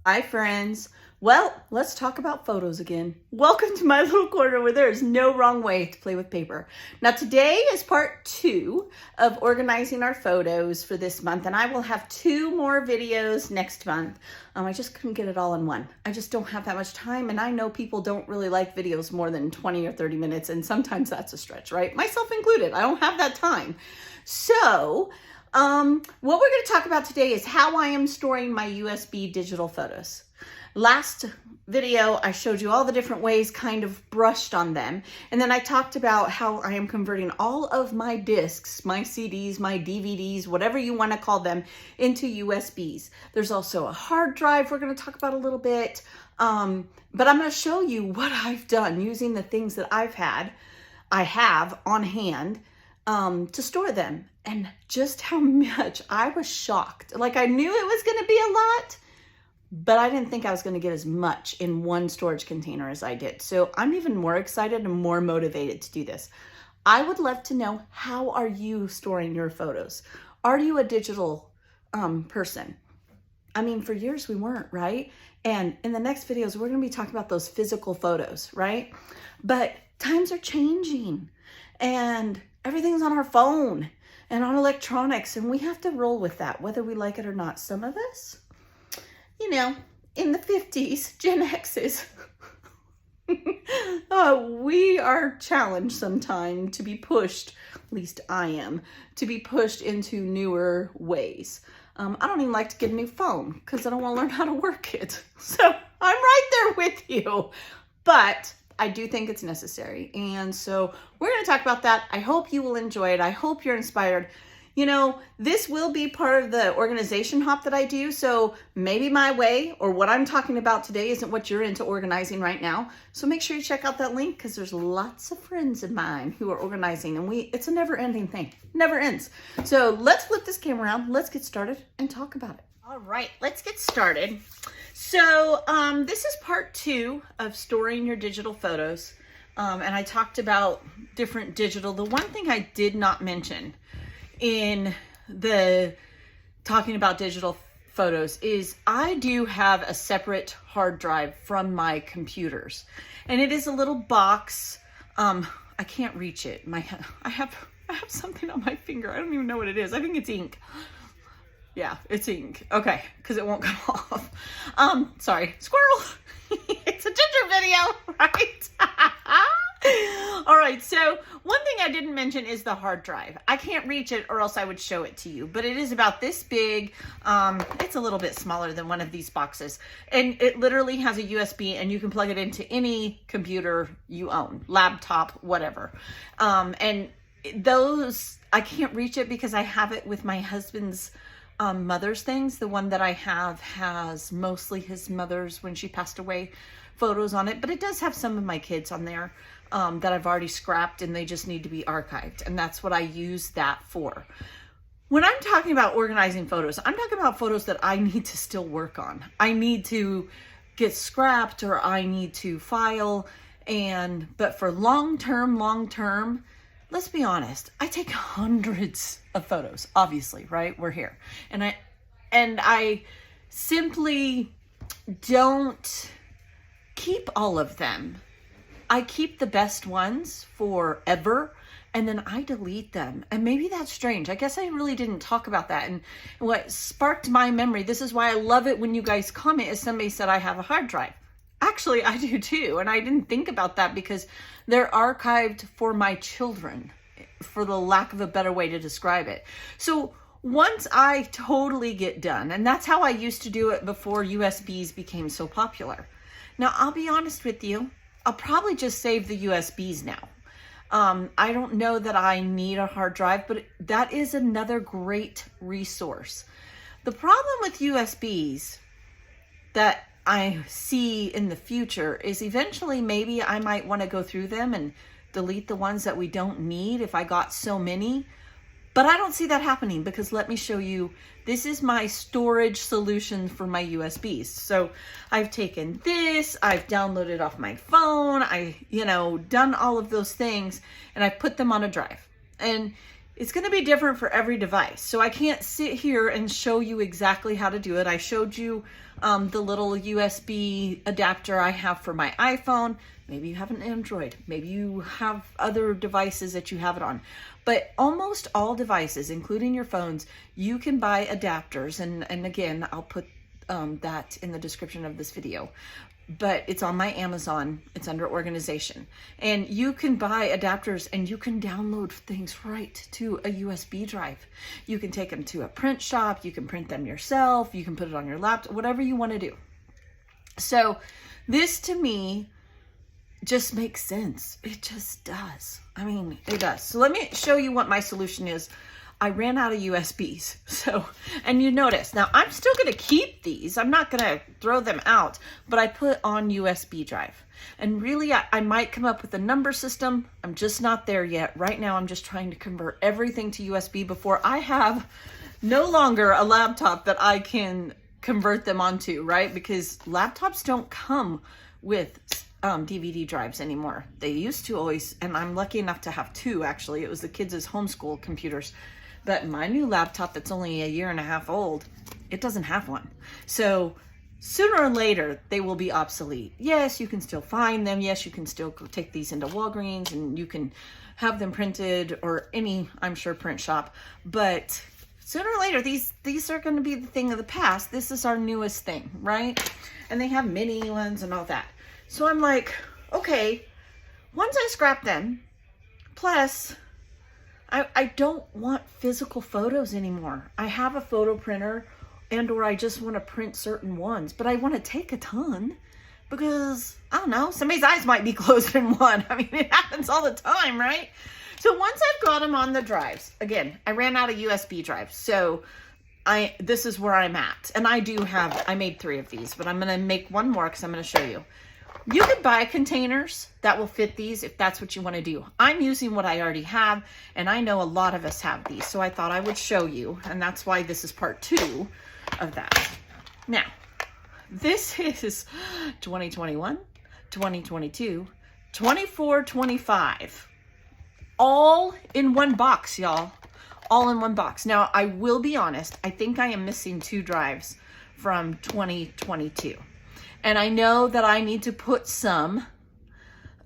Hi friends. Well, let's talk about photos again. Welcome to my little corner where there is no wrong way to play with paper. Now today is part 2 of organizing our photos for this month, and I will have 2 more videos next month. I just couldn't get it all in one. I just don't have that much time, and I know people don't really like videos more than 20 or 30 minutes, and sometimes that's a stretch, right? Myself included. I don't have that time. So, what we're going to talk about today is how I am storing my USB digital photos. Last video, I showed you all the different ways, kind of brushed on them. And then I talked about how I am converting all of my discs, my CDs, my DVDs, whatever you want to call them, into USBs. There's also a hard drive we're going to talk about a little bit. But I'm going to show you what I've done using the things that I have on hand to store them. And just how much I was shocked. Like, I knew it was going to be a lot, but I didn't think I was going to get as much in one storage container as I did. So I'm even more excited and more motivated to do this. I would love to know, how are you storing your photos? Are you a digital person? I mean, for years we weren't, right? And in the next videos, we're going to be talking about those physical photos, right? But times are changing and everything's on our phone and on electronics, and we have to roll with that, whether we like it or not. Some of us, you know, in the 50s, Gen X's, we are challenged sometime to be pushed, at least I am, to be pushed into newer ways. I don't even like to get a new phone because I don't want to learn how to work it. So I'm right there with you, but I do think it's necessary. And so we're going to talk about that. I hope you will enjoy it. I hope you're inspired. You know, this will be part of the organization hop that I do. So maybe my way or what I'm talking about today isn't what you're into organizing right now. So make sure you check out that link, because there's lots of friends of mine who are organizing, and it's a never ending thing. Never ends. So let's flip this camera around. Let's get started and talk about it. All right, let's get started. So this is part 2 of storing your digital photos. And I talked about different digital. The one thing I did not mention in the talking about digital photos is I do have a separate hard drive from my computers. And it is a little box. I can't reach it. I have something on my finger. I don't even know what it is. I think it's ink. Yeah, it's ink. Okay, because it won't come off. Sorry, squirrel. It's a ginger video, right? All right, so one thing I didn't mention is the hard drive. I can't reach it, or else I would show it to you, but it is about this big. It's a little bit smaller than one of these boxes, and it literally has a USB, and you can plug it into any computer you own, laptop, whatever. And those, I can't reach it because I have it with my husband's mother's things. The one that I have has mostly his mother's, when she passed away, photos on it, but it does have some of my kids on there that I've already scrapped, and they just need to be archived, and that's what I use that for. When I'm talking about organizing photos, I'm talking about photos that I need to still work on. I need to get scrapped, or I need to file, but for long-term, let's be honest, I take hundreds of photos, obviously, right? We're here. And I simply don't keep all of them. I keep the best ones forever, and then I delete them. And maybe that's strange. I guess I really didn't talk about that. And what sparked my memory, this is why I love it when you guys comment, is somebody said I have a hard drive. Actually, I do too. And I didn't think about that because they're archived for my children, for the lack of a better way to describe it. So once I totally get done, and that's how I used to do it before USBs became so popular. Now, I'll be honest with you, I'll probably just save the USBs now. I don't know that I need a hard drive, but that is another great resource. The problem with USBs that I see in the future is eventually maybe I might want to go through them and delete the ones that we don't need if I got so many. But I don't see that happening, because let me show you. This is my storage solution for my USBs. So I've taken this, I've downloaded off my phone, done all of those things, and I've put them on a drive. And It's going to be different for every device. So I can't sit here and show you exactly how to do it. I showed you the little USB adapter I have for my iPhone. Maybe you have an Android. Maybe you have other devices that you have it on. But almost all devices, including your phones, you can buy adapters. And again, I'll put that in the description of this video. But it's on my Amazon. It's under organization. And you can buy adapters and you can download things right to a USB drive. You can take them to a print shop. You can print them yourself. You can put it on your laptop, whatever you want to do. So this to me just makes sense. It just does. I mean, it does. So let me show you what my solution is. I ran out of USBs. So, and you notice, now I'm still going to keep these. I'm not going to throw them out, but I put on USB drive. And really, I might come up with a number system. I'm just not there yet. Right now, I'm just trying to convert everything to USB before I have no longer a laptop that I can convert them onto, right? Because laptops don't come with DVD drives anymore. They used to always, and I'm lucky enough to have two actually. It was the kids' homeschool computers. But my new laptop that's only a year and a half old, it doesn't have one. So sooner or later, they will be obsolete. Yes, you can still find them. Yes, you can still take these into Walgreens and you can have them printed or any, I'm sure, print shop. But sooner or later, these are going to be the thing of the past. This is our newest thing, right? And they have mini ones and all that. So I'm like, okay, once I scrap them, plus I don't want physical photos anymore. I have a photo printer or I just want to print certain ones, but I want to take a ton because, I don't know, somebody's eyes might be closed in one. I mean, it happens all the time, right? So once I've got them on the drives, again, I ran out of USB drives. So this is where I'm at. And I made 3 of these, but I'm going to make one more because I'm going to show you. You can buy containers that will fit these if that's what you want to do. I'm using what I already have, and I know a lot of us have these, so I thought I would show you, and that's why this is part 2 of that. Now, this is 2021, 2022, 24, 25. All in one box, y'all. All in one box. Now, I will be honest, I think I am missing 2 drives from 2022. And I know that I need to put some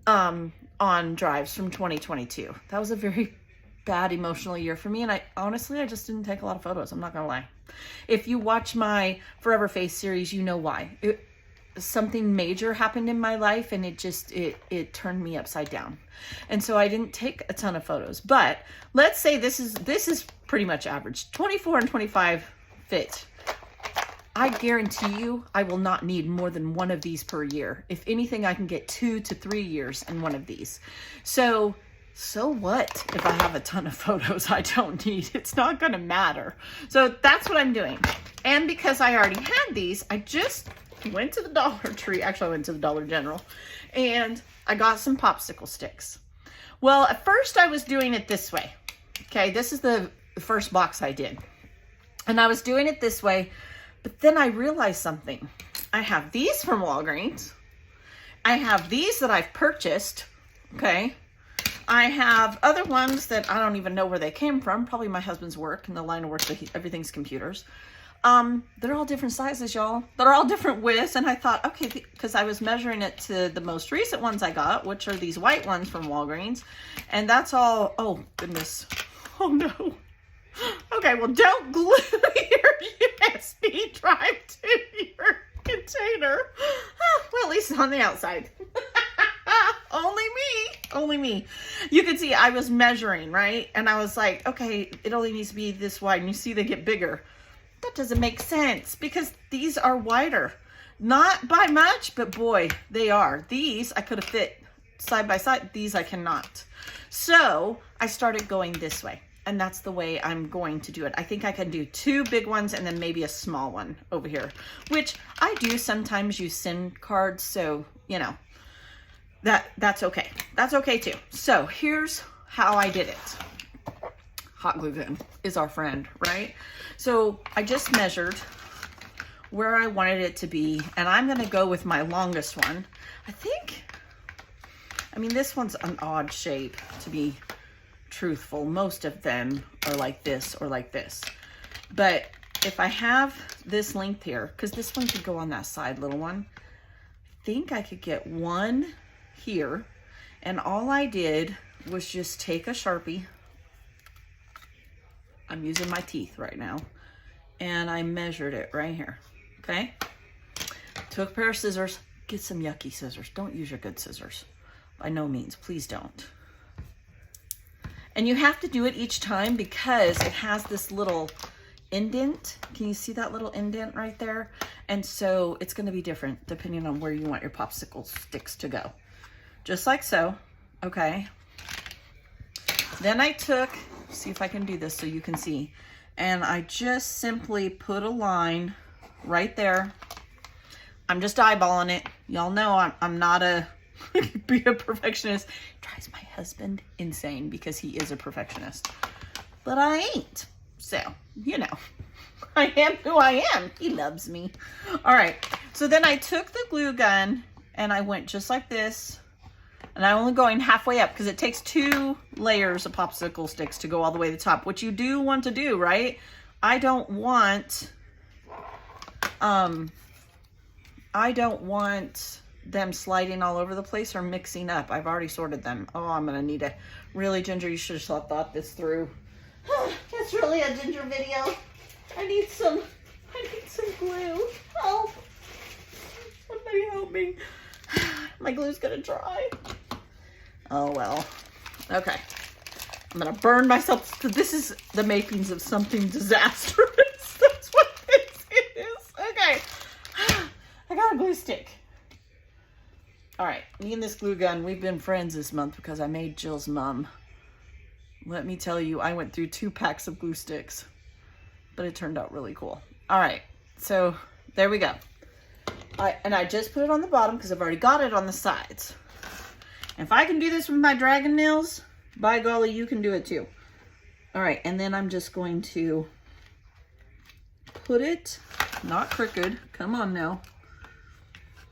on drives from 2022. That was a very bad emotional year for me. And I just didn't take a lot of photos. I'm not going to lie. If you watch my Forever Face series, you know why. Something major happened in my life and it turned me upside down. And so I didn't take a ton of photos. But let's say this is pretty much average. 24 and 25 fit. I guarantee you I will not need more than 1 of these per year. If anything, I can get 2 to 3 years in one of these. So what if I have a ton of photos I don't need? It's not going to matter. So that's what I'm doing. And because I already had these, I just went to the Dollar Tree. Actually, I went to the Dollar General. And I got some popsicle sticks. Well, at first I was doing it this way. Okay, this is the first box I did. And I was doing it this way. But then I realized something. I have these from Walgreens. I have these that I've purchased. Okay. I have other ones that I don't even know where they came from. Probably my husband's work, in the line of work that everything's computers. They're all different sizes, y'all. They're all different widths. And I thought, okay, because I was measuring it to the most recent ones I got, which are these white ones from Walgreens. And that's all, oh goodness. Oh no. Okay, well, don't glue your USB drive to your container. Well, at least on the outside. Only me. You can see I was measuring, right? And I was like, okay, it only needs to be this wide. And you see they get bigger. That doesn't make sense because these are wider. Not by much, but boy, they are. These I could have fit side by side. These I cannot. So I started going this way. And that's the way I'm going to do it. I think I can do 2 big ones and then maybe a small one over here, which I do sometimes use SIM cards. So, you know, that's okay. That's okay too. So here's how I did it. Hot glue gun is our friend, right? So I just measured where I wanted it to be, and I'm going to go with my longest one. I mean, this one's an odd shape, to be truthful. Most of them are like this or like this. But if I have this length here, because this one could go on that side little one, I think I could get one here. And all I did was just take a Sharpie. I'm using my teeth right now. And I measured it right here, okay? Took a pair of scissors. Get some yucky scissors. Don't use your good scissors. By no means, please don't. And you have to do it each time because it has this little indent. Can you see that little indent right there? And so it's gonna be different depending on where you want your popsicle sticks to go. Just like so, okay? Then I took, see if I can do this so you can see, and I just simply put a line right there. I'm just eyeballing it. Y'all know I'm not be a perfectionist. It drives my husband insane because he is a perfectionist. But I ain't. So, you know, I am who I am. He loves me. All right. So then I took the glue gun and I went just like this. And I'm only going halfway up because it takes 2 layers of popsicle sticks to go all the way to the top, which you do want to do, right? I don't want them sliding all over the place or mixing up. I've already sorted them. Oh, I'm gonna need a really, Ginger, you should have thought this through. It's really a Ginger video. I need some glue. Help. Somebody help me. My glue's gonna dry. Oh well. Okay. I'm gonna burn myself. This is the makings of something disastrous. That's what this is. Okay. I got a glue stick. All right, me and this glue gun, we've been friends this month because I made Jill's mom. Let me tell you, I went through 2 packs of glue sticks, but it turned out really cool. All right, so there we go. And I just put it on the bottom because I've already got it on the sides. If I can do this with my dragon nails, by golly, you can do it too. All right, and then I'm just going to put it, not crooked, come on now,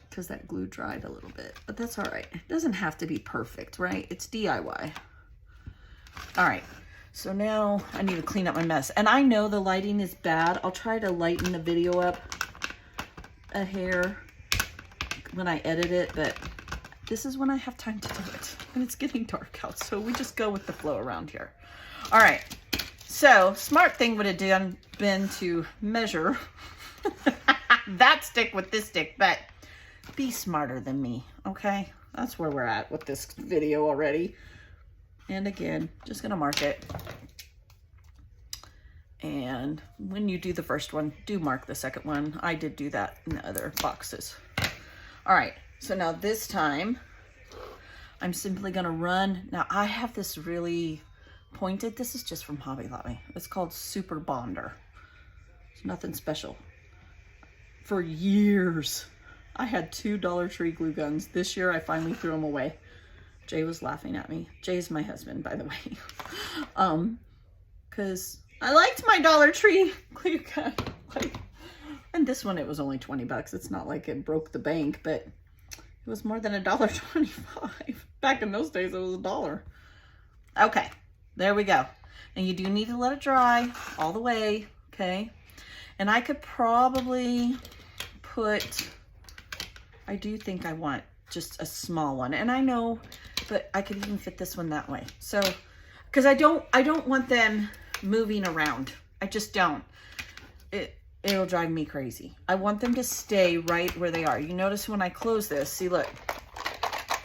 because that glue dried a little bit, but that's all right. It doesn't have to be perfect, right? It's DIY. All right, so now I need to clean up my mess. And I know the lighting is bad. I'll try to lighten the video up a hair when I edit it, but this is when I have time to do it. And it's getting dark out, so we just go with the flow around here. All right, so smart thing would have been to measure that stick with this stick, but be smarter than me, okay? That's where we're at with this video already. And again, just gonna mark it. And when you do the first one, do mark the second one. I did do that in the other boxes. All right, so now this time, I'm simply gonna run. Now I have this really pointed, this is just from Hobby Lobby. It's called Super Bonder. It's nothing special. For years, I had 2 Dollar Tree glue guns. This year, I finally threw them away. Jay was laughing at me. Jay's my husband, by the way. Because I liked my Dollar Tree glue gun. And this one, it was only 20 bucks. It's not like it broke the bank, but it was more than $1.25. Back in those days, it was $1. Okay, there we go. And you do need to let it dry all the way, okay? And I could probably put, I do think I want just a small one. And I know, but I could even fit this one that way. So, because I don't want them moving around. I just don't. It'll drive me crazy. I want them to stay right where they are. You notice when I close this, see, look,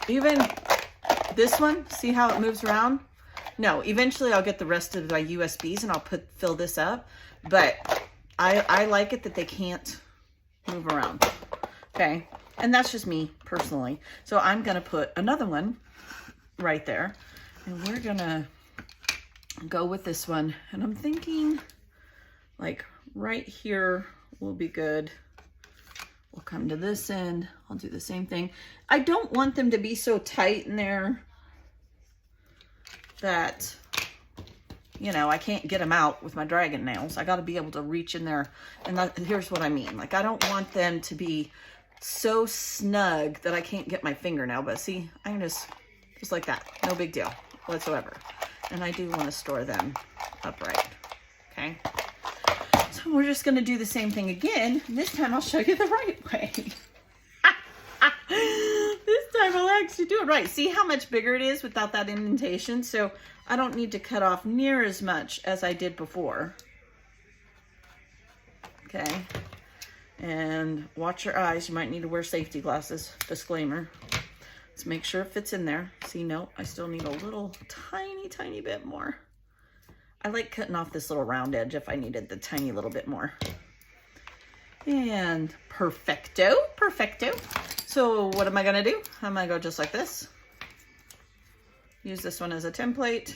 even this one, see how it moves around? No, eventually I'll get the rest of my USBs and I'll fill this up, but I like it that they can't move around, okay? And that's just me personally. So I'm gonna put another one right there, and we're gonna go with this one. And I'm thinking like right here will be good. We'll come to this end. I'll do the same thing. I don't want them to be so tight in there that, you know, I can't get them out with my dragon nails. I got to be able to reach in there. And here's what I mean. Like, I don't want them to be so snug that I can't get my fingernail. But see, I can just like that. No big deal whatsoever. and I do want to store them upright. Okay. So we're just going to do the same thing again. This time I'll show you the right way. This time I'll actually do it right. See how much bigger it is without that indentation? So I don't need to cut off near as much as I did before. Okay. And watch your eyes. You might need to wear safety glasses. Disclaimer. Let's make sure it fits in there. See, no, I still need a little tiny bit more. I like cutting off this little round edge if I needed the tiny little bit more. And perfecto. So what am I gonna do? I'm gonna go just like this. Use this one as a template,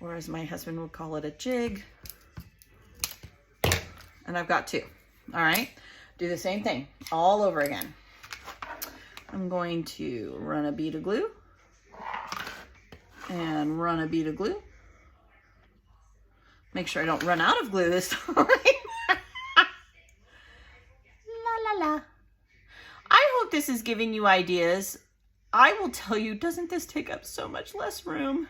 or as my husband would call it, a jig. And I've got two. All right, do the same thing all over again. I'm going to run a bead of glue and run a bead of glue. Make sure I don't run out of glue this time. La. I hope this is giving you ideas. I will tell you, doesn't this take up so much less room?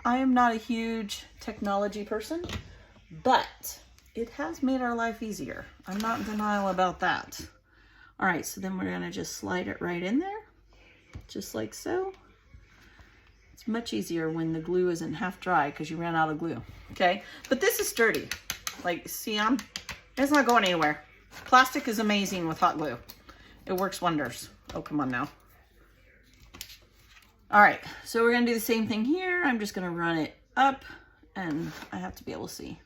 I am not a huge technology person, but it has made our life easier. I'm not in denial about that. All right, so then we're gonna just slide it right in there, just like so. It's much easier when the glue isn't half dry because you ran out of glue, okay? But this is sturdy. Like, see, it's not going anywhere. Plastic is amazing with hot glue. It works wonders. Oh, come on now. All right, so we're gonna do the same thing here. I'm just gonna run it up, and I have to be able to see.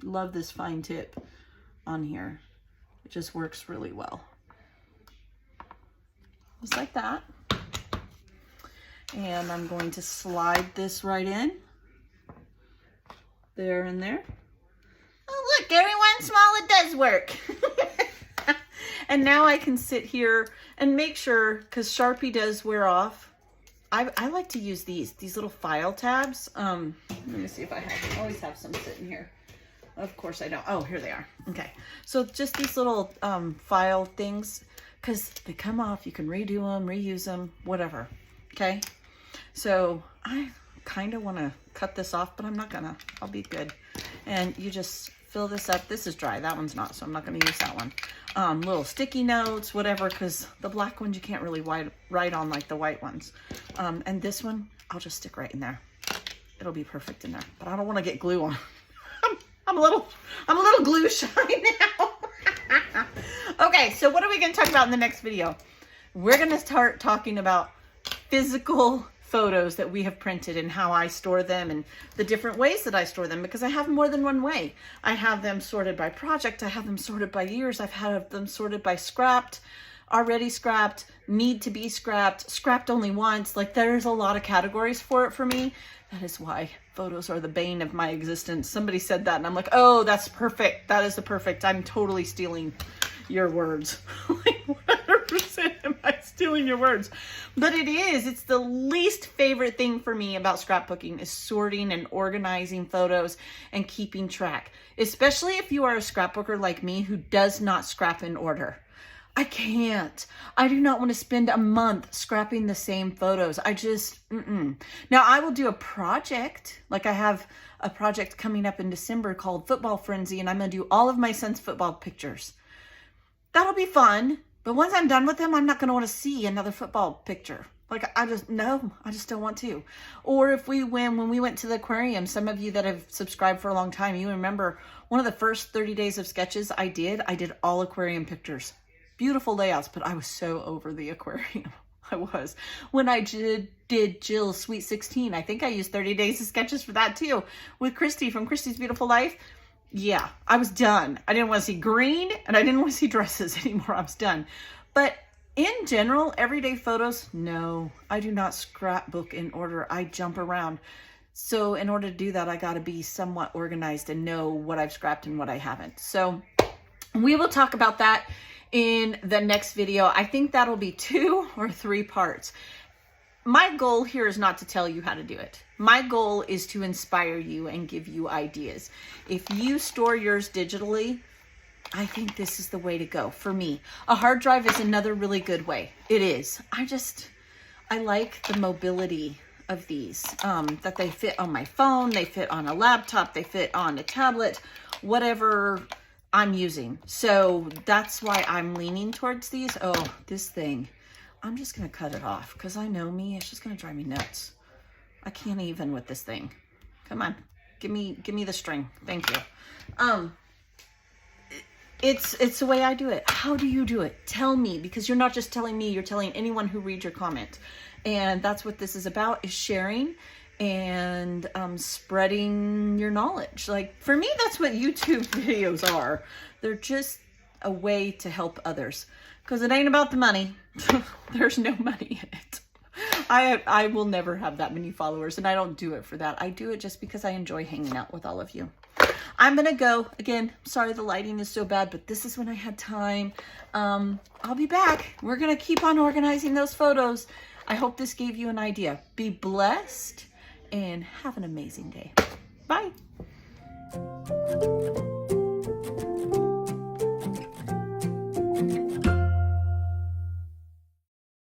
Love this fine tip on here. It just works really well. Just like that. And I'm going to slide this right in. There and there. Oh, look, every once in a while it does work. And now I can sit here and make sure, because Sharpie does wear off. I like to use these little file tabs. Let me see if I always have some sitting here. Of course I don't. Oh, here they are. Okay. So just these little file things, because they come off. You can redo them, reuse them, whatever. Okay. So I kind of want to cut this off, but I'm not gonna. I'll be good. And you just fill this up. This is dry. That one's not, so I'm not going to use that one. Little sticky notes, whatever, because the black ones you can't really write on like the white ones. And this one, I'll just stick right in there. It'll be perfect in there. But I don't want to get glue on. I'm a little glue shy now. Okay, so what are we going to talk about in the next video? We're going to start talking about physical photos that we have printed and how I store them and the different ways that I store them, because I have more than one way. I have them sorted by project. I have them sorted by years. I've had them sorted by scrapped, already scrapped, need to be scrapped, scrapped only once. Like, there's a lot of categories for it for me. That is why photos are the bane of my existence. Somebody said that and I'm like, oh, that's perfect. That is the perfect. I'm totally stealing your words. Like 100% am I stealing your words. But it's the least favorite thing for me about scrapbooking is sorting and organizing photos and keeping track. Especially if you are a scrapbooker like me who does not scrap in order. I can't. I do not want to spend a month scrapping the same photos. I just, Now I will do a project. Like I have a project coming up in December called Football Frenzy, and I'm going to do all of my son's football pictures. That'll be fun. But once I'm done with them, I'm not going to want to see another football picture. Like, I just don't want to. Or when we went to the aquarium, some of you that have subscribed for a long time, you remember one of the first 30 days of sketches I did all aquarium pictures. Beautiful layouts, but I was so over the aquarium. I was. When I did Jill's Sweet 16, I think I used 30 days of sketches for that too. With Christy from Christy's Beautiful Life. Yeah, I was done. I didn't want to see green and I didn't want to see dresses anymore. I was done. But in general, everyday photos, no, I do not scrapbook in order. I jump around. So in order to do that, I got to be somewhat organized and know what I've scrapped and what I haven't. So we will talk about that in the next video. I think that'll be 2 or 3 parts. My goal here is not to tell you how to do it. My goal is to inspire you and give you ideas. If you store yours digitally, I think this is the way to go for me. A hard drive is another really good way. It is. I like the mobility of these, that they fit on my phone, they fit on a laptop, they fit on a tablet, whatever I'm using. So that's why I'm leaning towards these. Oh, this thing, I'm just gonna cut it off because I know me, it's just gonna drive me nuts. I can't even with this thing. Come on, give me the string. Thank you. It's the way I do it. How do you do it? Tell me, because you're not just telling me, you're telling anyone who reads your comment. And that's what this is about, is sharing and spreading your knowledge. Like, for me, that's what YouTube videos are. They're just a way to help others, because it ain't about the money. There's no money in it. I will never have that many followers, and I don't do it for that. I do it just because I enjoy hanging out with all of you. I'm gonna go. Again, sorry the lighting is so bad, but this is when I had time. I'll be back. We're gonna keep on organizing those photos. I hope this gave you an idea. Be blessed and have an amazing day. Bye.